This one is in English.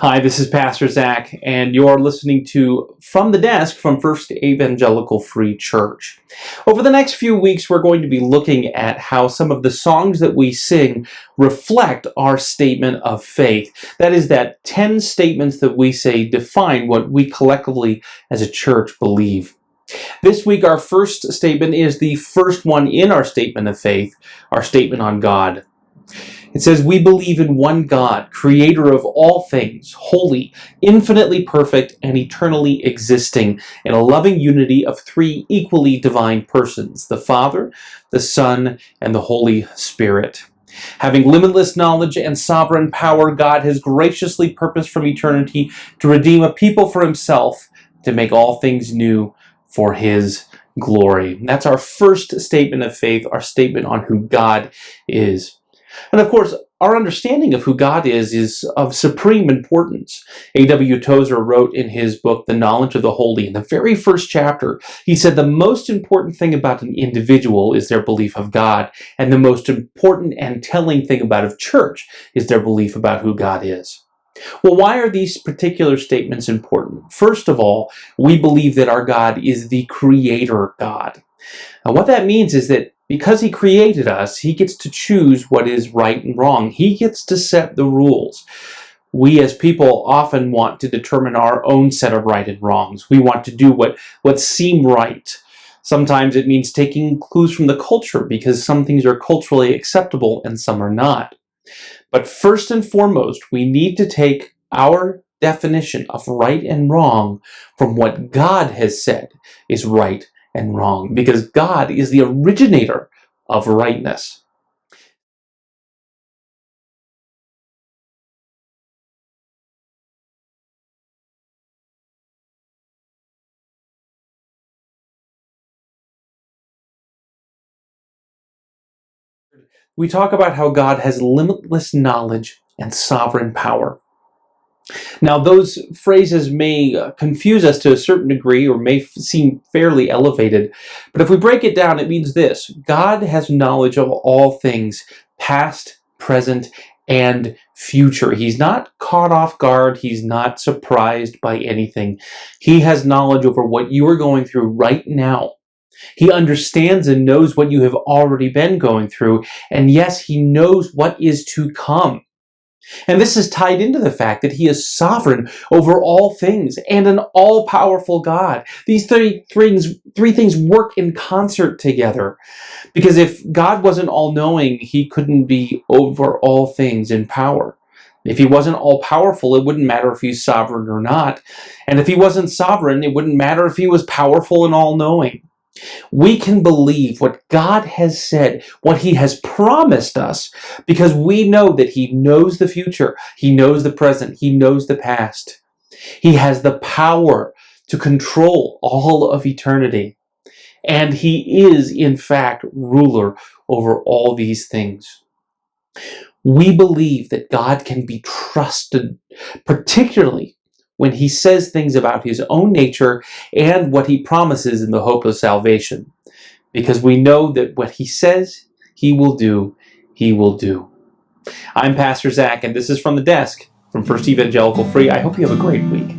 Hi, this is Pastor Zach, and you're listening to From the Desk from First Evangelical Free Church. Over the next few weeks, we're going to be looking at how some of the songs that we sing reflect our statement of faith. That is, that 10 statements that we say define what we collectively as a church believe. This week, our first statement is the first one in our statement of faith, our statement on God. It says, we believe in one God, creator of all things, holy, infinitely perfect, and eternally existing, in a loving unity of three equally divine persons, the Father, the Son, and the Holy Spirit. Having limitless knowledge and sovereign power, God has graciously purposed from eternity to redeem a people for himself, to make all things new for his glory. That's our first statement of faith, our statement on who God is. And of course, our understanding of who God is of supreme importance. A.W. Tozer wrote in his book, The Knowledge of the Holy, in the very first chapter, he said the most important thing about an individual is their belief of God, and the most important and telling thing about a church is their belief about who God is. Well, why are these particular statements important? First of all, we believe that our God is the Creator God. And what that means is that because he created us, he gets to choose what is right and wrong. He gets to set the rules. We as people often want to determine our own set of right and wrongs. We want to do what seem right. Sometimes it means taking clues from the culture because some things are culturally acceptable and some are not. But first and foremost, we need to take our definition of right and wrong from what God has said is right and wrong, because God is the originator of rightness. We talk about how God has limitless knowledge and sovereign power. Now, those phrases may confuse us to a certain degree or may seem fairly elevated, but if we break it down, it means this: God has knowledge of all things, past, present, and future. He's not caught off guard. He's not surprised by anything. He has knowledge over what you are going through right now. He understands and knows what you have already been going through, and yes, he knows what is to come. And this is tied into the fact that he is sovereign over all things and an all-powerful God. These three things work in concert together. Because if God wasn't all-knowing, he couldn't be over all things in power. If he wasn't all-powerful, it wouldn't matter if he's sovereign or not. And if he wasn't sovereign, it wouldn't matter if he was powerful and all-knowing. We can believe what God has said, what he has promised us, because we know that he knows the future, he knows the present, he knows the past. He has the power to control all of eternity. And he is, in fact, ruler over all these things. We believe that God can be trusted, particularly when he says things about his own nature and what he promises in the hope of salvation. Because we know that what he says he will do, he will do. I'm Pastor Zach, and this is From the Desk from First Evangelical Free. I hope you have a great week.